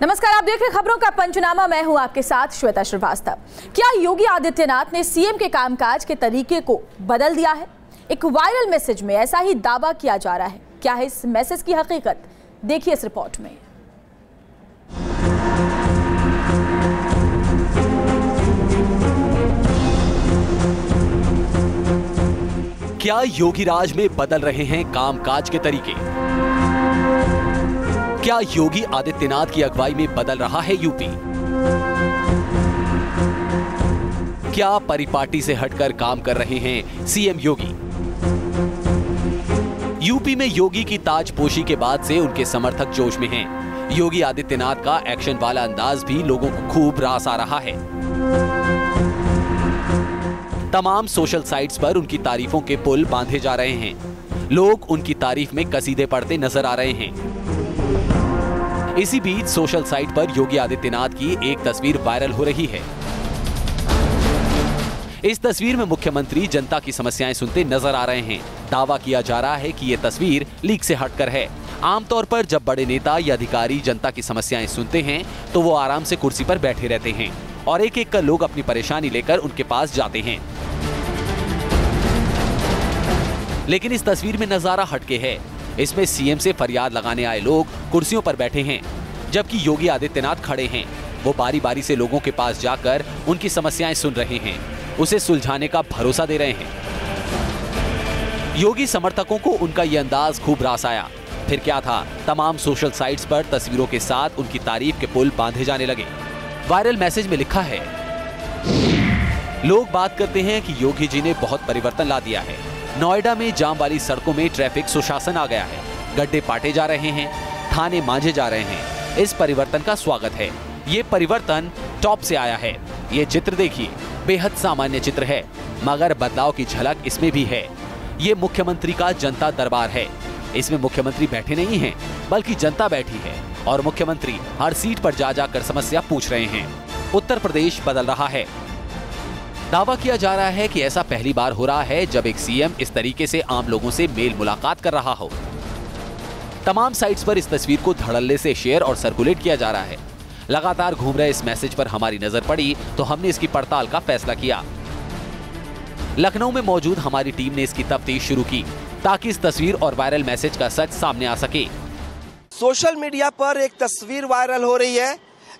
नमस्कार, आप देख रहे खबरों का पंचनामा। मैं हूं आपके साथ श्वेता श्रीवास्तव। क्या योगी आदित्यनाथ ने सीएम के कामकाज के तरीके को बदल दिया है? एक वायरल मैसेज में ऐसा ही दावा किया जा रहा है। क्या है इस मैसेज की हकीकत? देखिए इस रिपोर्ट में। क्या योगी राज में बदल रहे हैं कामकाज के तरीके? क्या योगी आदित्यनाथ की अगुवाई में बदल रहा है यूपी? क्या परिपाटी से हटकर काम कर रहे हैं सीएम योगी? यूपी में योगी की ताजपोशी के बाद से उनके समर्थक जोश में हैं। योगी आदित्यनाथ का एक्शन वाला अंदाज भी लोगों को खूब रास आ रहा है। तमाम सोशल साइट्स पर उनकी तारीफों के पुल बांधे जा रहे हैं। लोग उनकी तारीफ में कसीदे पढ़ते नजर आ रहे हैं। इसी बीच सोशल साइट पर योगी आदित्यनाथ की एक तस्वीर वायरल हो रही है। इस तस्वीर में मुख्यमंत्री जनता की समस्याएं सुनते नजर आ रहे हैं। दावा किया जा रहा है कि ये तस्वीर लीक से हटकर है। आमतौर पर जब बड़े नेता या अधिकारी जनता की समस्याएं सुनते हैं तो वो आराम से कुर्सी पर बैठे रहते हैं और एक एक कर लोग अपनी परेशानी लेकर उनके पास जाते हैं। लेकिन इस तस्वीर में नजारा हटके है। इसमें सीएम से फरियाद लगाने आए लोग कुर्सियों पर बैठे हैं, जबकि योगी आदित्यनाथ खड़े हैं। वो बारी बारी से लोगों के पास जाकर उनकी समस्याएं सुन रहे हैं, उसे सुलझाने का भरोसा दे रहे हैं। योगी समर्थकों को उनका ये अंदाज खूब रास आया। फिर क्या था, तमाम सोशल साइट्स पर तस्वीरों के साथ उनकी तारीफ के पुल बांधे जाने लगे। वायरल मैसेज में लिखा है, लोग बात करते हैं कि योगी जी ने बहुत परिवर्तन ला दिया है। नोएडा में जाम वाली सड़कों में ट्रैफिक सुशासन आ गया है। गड्ढे पाटे जा रहे हैं, थाने मांझे जा रहे हैं। इस परिवर्तन का स्वागत है। ये परिवर्तन टॉप से आया है। ये चित्र देखिए, बेहद सामान्य चित्र है, मगर बदलाव की झलक इसमें भी है। ये मुख्यमंत्री का जनता दरबार है। इसमें मुख्यमंत्री बैठे नहीं हैं, बल्कि जनता बैठी है और मुख्यमंत्री हर सीट पर जा जाकर समस्या पूछ रहे हैं। उत्तर प्रदेश बदल रहा है। दावा किया जा रहा है कि ऐसा पहली बार हो रहा है जब एक सीएम इस तरीके से आम लोगों से मेल मुलाकात कर रहा हो। तमाम साइट्स पर इस तस्वीर को धड़ल्ले से शेयर और सर्कुलेट किया जा रहा है। लगातार घूम रहे इस मैसेज पर हमारी नजर पड़ी तो हमने इसकी पड़ताल का फैसला किया। लखनऊ में मौजूद हमारी टीम ने इसकी तफ्तीश शुरू की ताकि इस तस्वीर और वायरल मैसेज का सच सामने आ सके। सोशल मीडिया पर एक तस्वीर वायरल हो रही है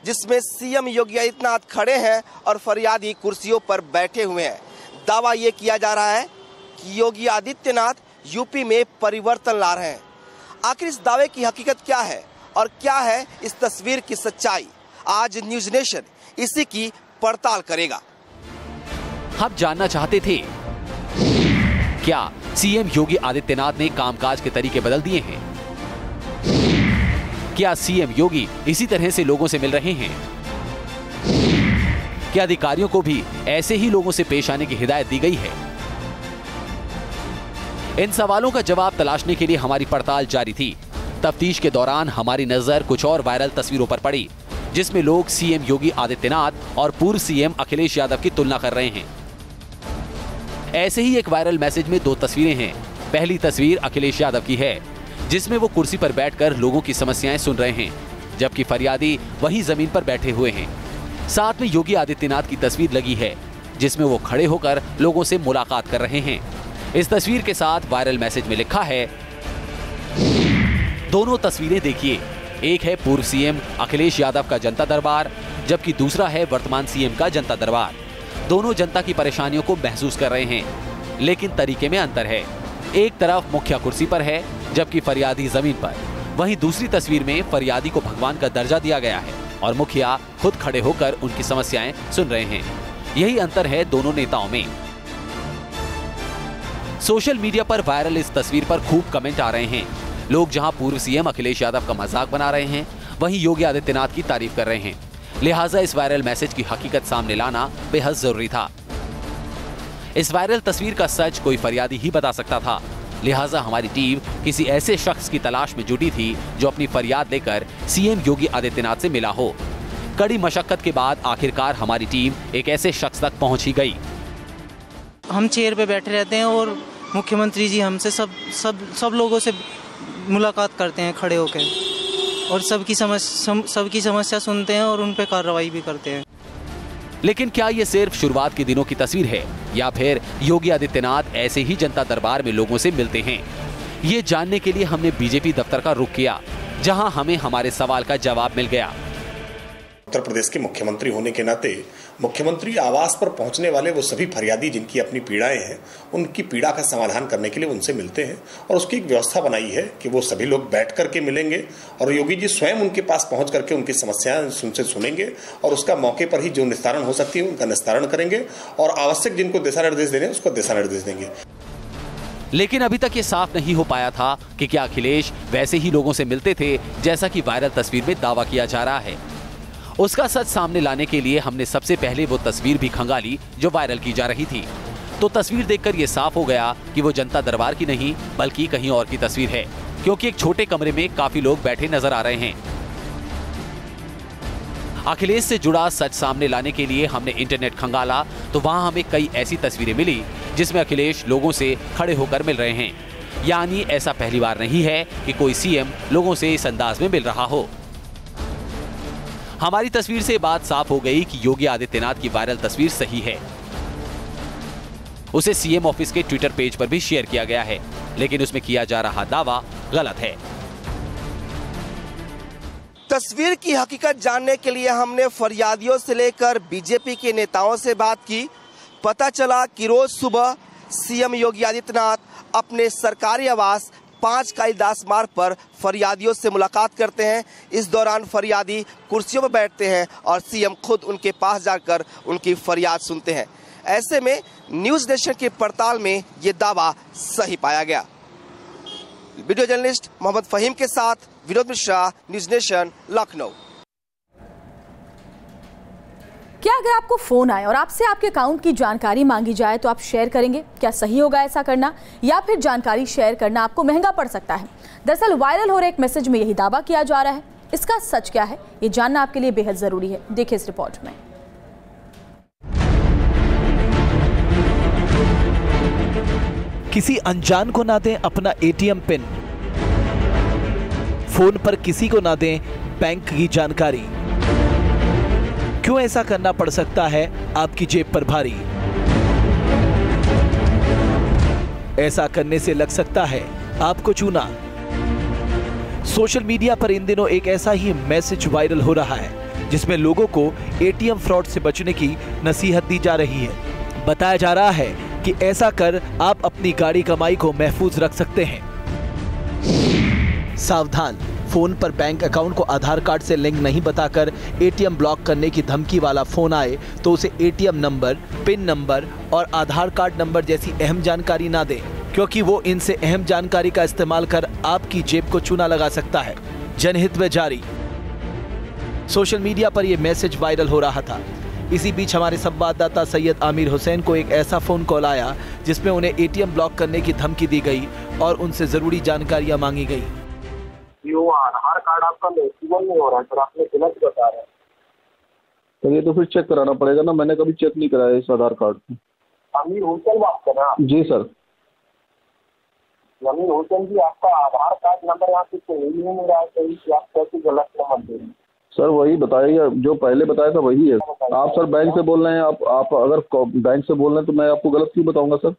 जिसमें सीएम योगी आदित्यनाथ खड़े हैं और फरियादी कुर्सियों पर बैठे हुए हैं। दावा ये किया जा रहा है कि योगी आदित्यनाथ यूपी में परिवर्तन ला रहे हैं। आखिर इस दावे की हकीकत क्या है और क्या है इस तस्वीर की सच्चाई? आज न्यूज नेशन इसी की पड़ताल करेगा। हम जानना चाहते थे, क्या सीएम योगी आदित्यनाथ ने कामकाज के तरीके बदल दिए हैं? क्या सीएम योगी इसी तरह से लोगों से मिल रहे हैं? क्या अधिकारियों को भी ऐसे ही लोगों से पेश आने की हिदायत दी गई है? इन सवालों का जवाब तलाशने के लिए हमारी पड़ताल जारी थी। तफ्तीश के दौरान हमारी नजर कुछ और वायरल तस्वीरों पर पड़ी जिसमें लोग सीएम योगी आदित्यनाथ और पूर्व सीएम अखिलेश यादव की तुलना कर रहे हैं। ऐसे ही एक वायरल मैसेज में दो तस्वीरें हैं। पहली तस्वीर अखिलेश यादव की है जिसमें वो कुर्सी पर बैठकर लोगों की समस्याएं सुन रहे हैं, जबकि फरियादी वहीं जमीन पर बैठे हुए हैं। साथ में योगी आदित्यनाथ की तस्वीर लगी है जिसमें वो खड़े होकर लोगों से मुलाकात कर रहे हैं। इस तस्वीर के साथ वायरल मैसेज में लिखा है, दोनों तस्वीरें देखिए, एक है पूर्व सीएम अखिलेश यादव का जनता दरबार, जबकि दूसरा है वर्तमान सीएम का जनता दरबार। दोनों जनता की परेशानियों को महसूस कर रहे हैं, लेकिन तरीके में अंतर है। एक तरफ मुखिया कुर्सी पर है जबकि फरियादी जमीन पर। वहीं दूसरी तस्वीर में फरियादी को भगवान का दर्जा दिया गया है और मुखिया खुद खड़े होकर उनकी समस्याएं सुन रहे हैं। यही अंतर है दोनों नेताओं में। सोशल मीडिया पर वायरल इस तस्वीर पर खूब कमेंट आ रहे हैं। लोग जहां पूर्व सीएम अखिलेश यादव का मजाक बना रहे हैं, वहीं योगी आदित्यनाथ की तारीफ कर रहे हैं। लिहाजा इस वायरल मैसेज की हकीकत सामने लाना बेहद जरूरी था। इस वायरल तस्वीर का सच कोई फरियादी ही बता सकता था। लिहाजा हमारी टीम किसी ऐसे शख्स की तलाश में जुटी थी जो अपनी फरियाद लेकर सीएम योगी आदित्यनाथ से मिला हो। कड़ी मशक्कत के बाद आखिरकार हमारी टीम एक ऐसे शख्स तक पहुंची गई। हम चेयर पे बैठे रहते हैं और मुख्यमंत्री जी हमसे सब लोगों से मुलाकात करते हैं खड़े होकर। और सबकी समस्या सुनते हैं और उन पे कार्रवाई भी करते हैं। लेकिन क्या ये सिर्फ शुरुआत के दिनों की तस्वीर है या फिर योगी आदित्यनाथ ऐसे ही जनता दरबार में लोगों से मिलते हैं? ये जानने के लिए हमने बीजेपी दफ्तर का रुख किया, जहां हमें हमारे सवाल का जवाब मिल गया। उत्तर प्रदेश के मुख्यमंत्री होने के नाते मुख्यमंत्री आवास पर पहुंचने वाले वो सभी फरियादी जिनकी अपनी पीड़ाएं हैं, उनकी पीड़ा का समाधान करने के लिए उनसे मिलते हैं और उसकी एक व्यवस्था बनाई है कि वो सभी लोग बैठ करके मिलेंगे और योगी जी स्वयं उनके पास पहुंच करके उनकी समस्याएं उनसे सुनेंगे और उसका मौके पर ही जो निस्तारण हो सकती है उनका निस्तारण करेंगे और आवश्यक जिनको दिशा निर्देश देने उसको दिशा निर्देश देंगे। लेकिन अभी तक ये साफ नहीं हो पाया था कि क्या अखिलेश वैसे ही लोगों से मिलते थे जैसा कि वायरल तस्वीर में दावा किया जा रहा है। उसका सच सामने लाने के लिए हमने सबसे पहले वो तस्वीर भी खंगाली जो वायरल की जा रही थी। तो तस्वीर देखकर ये साफ हो गया कि वो जनता दरबार की नहीं बल्कि कहीं और की तस्वीर है, क्योंकि एक छोटे कमरे में काफी लोग बैठे नजर आ रहे हैं। अखिलेश से जुड़ा सच सामने लाने के लिए हमने इंटरनेट खंगाला तो वहां हमें कई ऐसी तस्वीरें मिली जिसमें अखिलेश लोगों से खड़े होकर मिल रहे हैं। यानी ऐसा पहली बार नहीं है कि कोई सीएम लोगों से इस अंदाज में मिल रहा हो। हमारी तस्वीर से बात साफ हो गई कि योगी आदित्यनाथ की वायरल तस्वीर सही है। उसे सीएम ऑफिस के ट्विटर पेज पर भी शेयर किया गया है, लेकिन उसमें किया जा रहा दावा गलत है। तस्वीर की हकीकत जानने के लिए हमने फरियादियों से लेकर बीजेपी के नेताओं से बात की। पता चला कि रोज सुबह सीएम योगी आदित्यनाथ अपने सरकारी आवास 5 कालिदास मार्ग पर फरियादियों से मुलाकात करते हैं। इस दौरान फरियादी कुर्सियों पर बैठते हैं और सीएम खुद उनके पास जाकर उनकी फरियाद सुनते हैं। ऐसे में न्यूज़ नेशन की पड़ताल में ये दावा सही पाया गया। वीडियो जर्नलिस्ट मोहम्मद फहीम के साथ विनोद मिश्रा, न्यूज़ नेशन, लखनऊ। क्या अगर आपको फोन आए और आपसे आपके अकाउंट की जानकारी मांगी जाए तो आप शेयर करेंगे? क्या सही होगा ऐसा करना, या फिर जानकारी शेयर करना आपको महंगा पड़ सकता है? दरअसल वायरल हो रहे एक मैसेज में यही दावा किया जा रहा है। इसका सच क्या है, ये जानना आपके लिए बेहद जरूरी है। देखिए इस रिपोर्ट में। किसी अनजान को ना दें अपना एटीएम पिन, फोन पर किसी को ना दें बैंक की जानकारी। क्यों ऐसा करना पड़ सकता है आपकी जेब पर भारी? ऐसा करने से लग सकता है आपको चूना। सोशल मीडिया पर इन दिनों एक ऐसा ही मैसेज वायरल हो रहा है जिसमें लोगों को एटीएम फ्रॉड से बचने की नसीहत दी जा रही है। बताया जा रहा है कि ऐसा कर आप अपनी गाड़ी कमाई को महफूज रख सकते हैं। सावधान, फोन पर बैंक अकाउंट को आधार कार्ड से लिंक नहीं बताकर एटीएम ब्लॉक करने की धमकी वाला फोन आए तो उसे एटीएम नंबर, पिन नंबर और आधार कार्ड नंबर जैसी अहम जानकारी ना दें, क्योंकि वो इनसे अहम जानकारी का इस्तेमाल कर आपकी जेब को चूना लगा सकता है। जनहित में जारी। सोशल मीडिया पर यह मैसेज वायरल हो रहा था। इसी बीच हमारे संवाददाता सैयद आमिर हुसैन को एक ऐसा फोन कॉल आया जिसमें उन्हें एटीएम ब्लॉक करने की धमकी दी गई और उनसे जरूरी जानकारियां मांगी गई। वो आधार कार्ड आपका मैक्सिमम नहीं हो रहा है सर, आपने गलत बता रहे हैं। तो ये तो फिर चेक कराना पड़ेगा ना, मैंने कभी चेक नहीं कराया इस आधार कार्ड को। अमीर हुसैन बात कर रहे हैं? जी सर। अमीर हुसैन जी, आपका आधार कार्ड नंबर यहाँ पे सही नहीं मिल रहा है, सही आप कैसे गलत नंबर दे रहे हैं? सर वही बताइए जो पहले बताया था वही है। आप सर बैंक से बोल रहे हैं, आप अगर बैंक से बोल रहे हैं तो मैं आपको गलत क्यों बताऊंगा सर?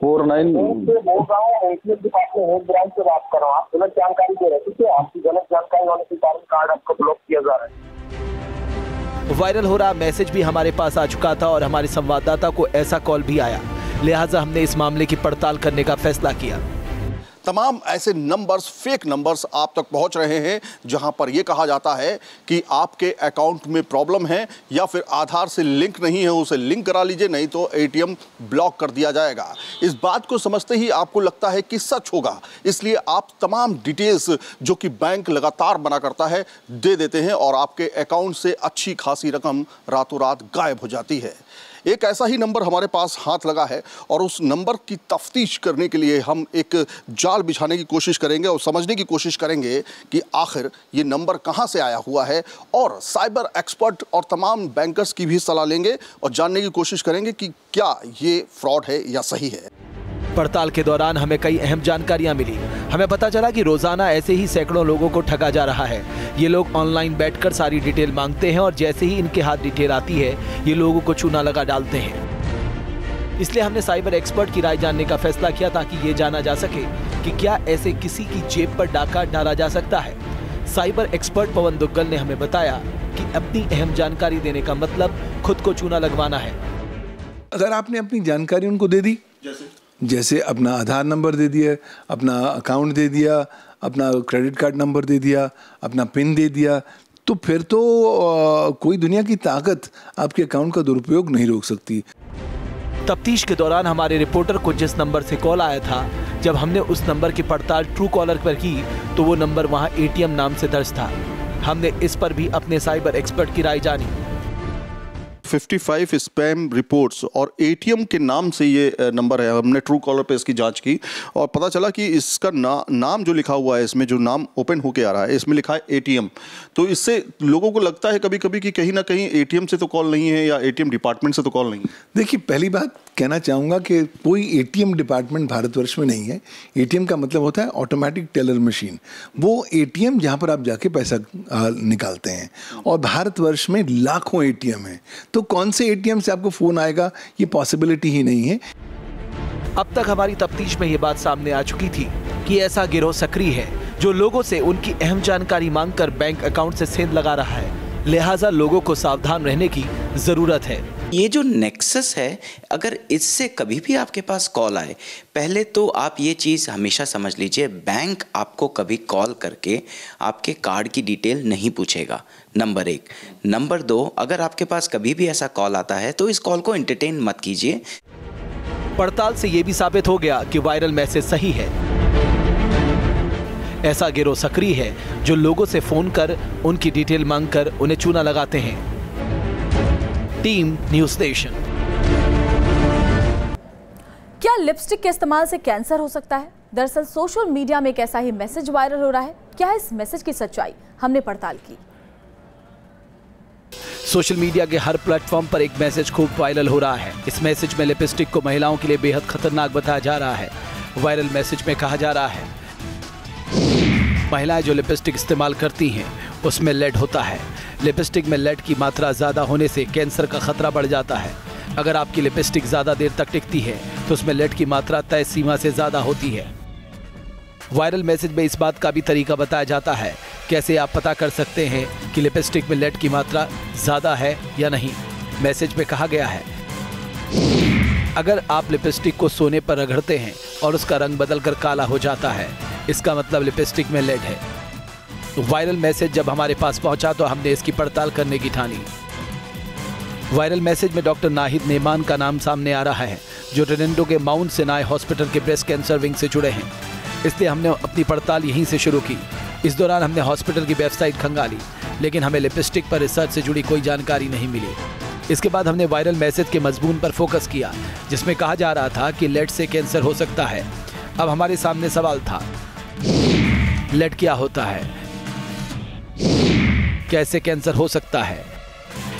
49 बोल रहा हूँ, डिपार्टमेंट ब्रांच से बात कर रहा हूँ। आप गलत जानकारी दे रहे हैं, ठीक है? आपकी गलत जानकारी होने के कारण कार्ड आपका ब्लॉक किया जा रहा है। वायरल हो रहा मैसेज भी हमारे पास आ चुका था और हमारे संवाददाता को ऐसा कॉल भी आया, लिहाजा हमने इस मामले की पड़ताल करने का फैसला किया। तमाम ऐसे नंबर्स, फेक नंबर्स आप तक पहुंच रहे हैं जहां पर यह कहा जाता है कि आपके अकाउंट में प्रॉब्लम है या फिर आधार से लिंक नहीं है, उसे लिंक करा लीजिए, नहीं तो एटीएम ब्लॉक कर दिया जाएगा। इस बात को समझते ही आपको लगता है कि सच होगा, इसलिए आप तमाम डिटेल्स जो कि बैंक लगातार बना करता है दे देते हैं और आपके अकाउंट से अच्छी खासी रकम रातों रात गायब हो जाती है। एक ऐसा ही नंबर हमारे पास हाथ लगा है और उस नंबर की तफ्तीश करने के लिए हम एक जाल बिछाने की कोशिश करेंगे और समझने की कोशिश करेंगे कि आखिर ये नंबर कहां से आया हुआ है, और साइबर एक्सपर्ट और तमाम बैंकर्स की भी सलाह लेंगे और जानने की कोशिश करेंगे कि क्या ये फ्रॉड है या सही है। पड़ताल के दौरान हमें कई अहम जानकारियां मिली। हमें पता चला कि रोजाना ऐसे ही सैकड़ों लोगों को ठगा जा रहा है। ये लोग ऑनलाइन बैठकर सारी डिटेल मांगते हैं और जैसे ही इनके हाथ डिटेल आती है ये लोगों को चूना लगा डालते हैं। इसलिए हमने साइबर एक्सपर्ट की राय जानने का फैसला किया ताकि ये जाना जा सके कि क्या ऐसे किसी की जेब पर डाका डाला जा सकता है। साइबर एक्सपर्ट पवन दुग्गल ने हमें बताया कि अपनी अहम जानकारी देने का मतलब खुद को चूना लगवाना है। अगर आपने अपनी जानकारी उनको दे दी, जैसे अपना आधार नंबर दे दिया, अपना अकाउंट दे दिया, अपना क्रेडिट कार्ड नंबर दे दिया, अपना पिन दे दिया, तो फिर तो कोई दुनिया की ताकत आपके अकाउंट का दुरुपयोग नहीं रोक सकती। तफ्तीश के दौरान हमारे रिपोर्टर को जिस नंबर से कॉल आया था, जब हमने उस नंबर की पड़ताल ट्रू कॉलर पर की तो वो नंबर वहां एटीएम नाम से दर्ज था। हमने इस पर भी अपने साइबर एक्सपर्ट की राय जानी। 55 स्पैम रिपोर्ट्स और एटीएम के नाम से ये नंबर है। हमने ट्रू कॉलर पे इसकी जांच की और पता चला कि इसका नाम जो लिखा हुआ है, इसमें जो नाम ओपन होके आ रहा है, इसमें लिखा है एटीएम। तो इससे लोगों को लगता है कभी कभी कि कहीं ना कहीं एटीएम से तो कॉल नहीं है या एटीएम डिपार्टमेंट से तो कॉल नहीं है। देखिए, पहली बात कहना चाहूँगा कि कोई एटीएम डिपार्टमेंट भारतवर्ष में नहीं है। एटीएम का मतलब होता है ऑटोमेटिक टेलर मशीन। वो एटीएम जहाँ पर आप जाके पैसा निकालते हैं, और भारतवर्ष में लाखों एटीएम हैं, तो कौन से एटीएम से आपको फोन आएगा, ये पॉसिबिलिटी ही नहीं है। अब तक हमारी तफ्तीश में ये बात सामने आ चुकी थी कि ऐसा गिरोह सक्रिय है जो लोगों से उनकी अहम जानकारी मांगकर बैंक अकाउंट से सेंध लगा रहा है। लिहाजा लोगों को सावधान रहने की जरूरत है। ये जो नेक्सस है, अगर इससे कभी भी आपके पास कॉल आए, पहले तो आप ये चीज़ हमेशा समझ लीजिए, बैंक आपको कभी कॉल करके आपके कार्ड की डिटेल नहीं पूछेगा, नंबर 1। नंबर 2, अगर आपके पास कभी भी ऐसा कॉल आता है तो इस कॉल को एंटरटेन मत कीजिए। पड़ताल से ये भी साबित हो गया कि वायरल मैसेज सही है। ऐसा गिरोह सक्रिय है जो लोगों से फोन कर उनकी डिटेल मांगकर उन्हें चूना लगाते हैं। Team news nation. क्या लिपस्टिक के इस्तेमाल से कैंसर हो सकता है? दरअसल सोशल मीडिया में एक ऐसा ही मैसेज वायरल हो रहा है। क्या है इस मैसेज की सच्चाई? हमने पड़ताल की। सोशल मीडिया के हर प्लेटफॉर्म पर एक मैसेज खूब वायरल हो रहा है। इस मैसेज में लिपस्टिक को महिलाओं के लिए बेहद खतरनाक बताया जा रहा है। वायरल मैसेज में कहा जा रहा है, महिलाएं जो लिपस्टिक इस्तेमाल करती हैं उसमें लेड होता है। लिपस्टिक में लेड की मात्रा ज़्यादा होने से कैंसर का खतरा बढ़ जाता है। अगर आपकी लिपस्टिक ज़्यादा देर तक टिकती है तो उसमें लेड की मात्रा तय सीमा से ज़्यादा होती है। वायरल मैसेज में इस बात का भी तरीका बताया जाता है कैसे आप पता कर सकते हैं कि लिपस्टिक में लेड की मात्रा ज़्यादा है या नहीं। मैसेज में कहा गया है, अगर आप लिपस्टिक को सोने पर रगड़ते हैं और उसका रंग बदलकर काला हो जाता है, इसका मतलब लिपस्टिक में लेड है। वायरल मैसेज जब हमारे पास पहुंचा तो हमने इसकी पड़ताल करने की ठानी। वायरल मैसेज में डॉक्टर नाहिद नेमान का नाम सामने आ रहा है, जो टोरंटो के माउंट सिनाई हॉस्पिटल के ब्रेस्ट कैंसर विंग से जुड़े हैं। इसलिए हमने अपनी पड़ताल यहीं से शुरू की। इस दौरान हमने हॉस्पिटल की वेबसाइट खंगाली, लेकिन हमें लिपस्टिक पर रिसर्च से जुड़ी कोई जानकारी नहीं मिली। इसके बाद हमने वायरल मैसेज के मजमून पर फोकस किया, जिसमें कहा जा रहा था कि लेड से कैंसर हो सकता है। अब हमारे सामने सवाल था, लेड क्या होता है, कैसे कैंसर हो सकता है?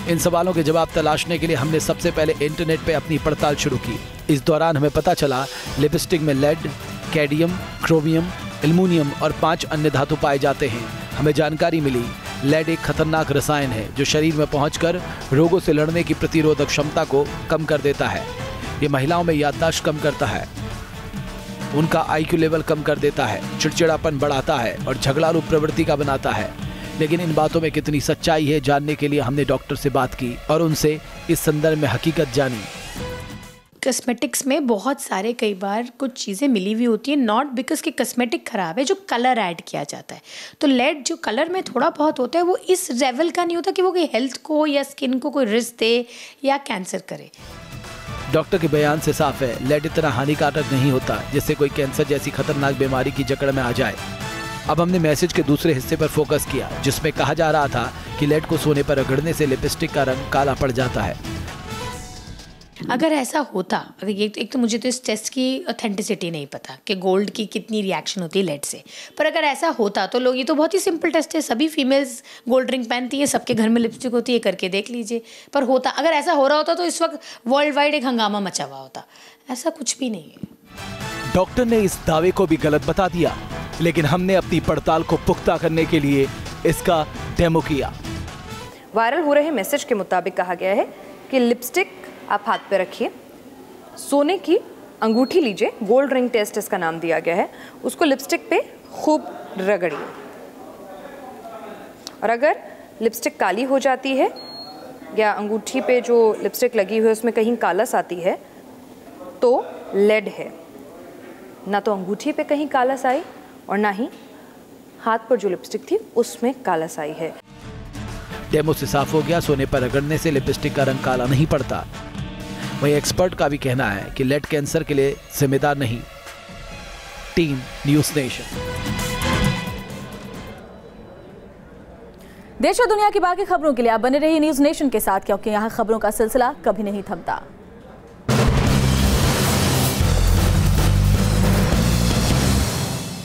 इन सवालों के जवाब तलाशने के लिए हमने सबसे पहले इंटरनेट पे अपनी पड़ताल शुरू की। इस दौरान हमें पता चला लिपस्टिक में लेड, कैडमियम, क्रोमियम, एल्युमिनियम और 5 अन्य धातु पाए जाते हैं। हमें जानकारी मिली लेड एक खतरनाक रसायन है जो शरीर में पहुंचकर रोगों से लड़ने की प्रतिरोधक क्षमता को कम कर देता है। ये महिलाओं में याददाश्त कम करता है, उनका IQ लेवल कम कर देता है, चिड़चिड़ापन बढ़ाता है और झगड़ालू प्रवृत्ति का बनाता है। लेकिन इन बातों में कितनी सच्चाई है जानने के लिए हमने डॉक्टर से बात की और उनसे इस संदर्भ में हकीकत जानी। कॉस्मेटिक्स में बहुत सारे कई बार कुछ चीज़ें मिली हुई होती हैं, नॉट बिकॉज कि कॉस्मेटिक ख़राब है, जो कलर ऐड किया जाता है। तो लेड जो कलर में थोड़ा बहुत होता है वो इस लेवल का नहीं होता कि वो कोई हेल्थ को या स्किन को कोई रिस्क दे या कैंसर करे। डॉक्टर के बयान से साफ है, लेड इतना हानिकारक नहीं होता जिससे कोई कैंसर जैसी खतरनाक बीमारी की जकड़ में आ जाए। अब हमने मैसेज के दूसरे हिस्से पर फोकस किया, जिसमें कहा जा रहा था कि लेड को सोने पर रगड़ने से लिपस्टिक का रंग काला पड़ जाता है। अगर ऐसा होता, अगर ये एक तो मुझे तो इस टेस्ट की ऑथेंटिसिटी नहीं पता कि गोल्ड की कितनी रिएक्शन होती है लेड से, पर अगर ऐसा होता तो लोग, ये तो बहुत ही सिंपल टेस्ट है, सभी फीमेल्स गोल्ड रिंग पहनती है, सबके घर में लिपस्टिक होती है, करके देख लीजिए। पर होता, अगर ऐसा हो रहा होता तो इस वक्त वर्ल्ड वाइड एक हंगामा मचा हुआ होता। ऐसा कुछ भी नहीं है। डॉक्टर ने इस दावे को भी गलत बता दिया, लेकिन हमने अपनी पड़ताल को पुख्ता करने के लिए इसका डेमो किया। वायरल हो रहे मैसेज के मुताबिक कहा गया है कि लिपस्टिक आप हाथ पे रखिए, सोने की अंगूठी लीजिए, गोल्ड रिंग टेस्ट इसका नाम दिया गया है, उसको लिपस्टिक पे खूब रगड़िए और अगर लिपस्टिक काली हो जाती है या अंगूठी पे जो लिपस्टिक लगी हुई है उसमें कहीं कालस आती है तो लेड है। ना तो अंगूठी पे कहीं कालस आई और ना ही हाथ पर जो लिपस्टिक थी उसमें कालस आई है। डेमो से साफ हो गया, सोने पर रगड़ने से लिपस्टिक का रंग काला नहीं पड़ता। वहीं एक्सपर्ट का भी कहना है कि लेड कैंसर के लिए जिम्मेदार नहीं। Team news nation. देश और दुनिया की बाकी खबरों के लिए आप बने रहिए न्यूज़ नेशन के साथ, क्योंकि यहाँ खबरों का सिलसिला कभी नहीं थमता।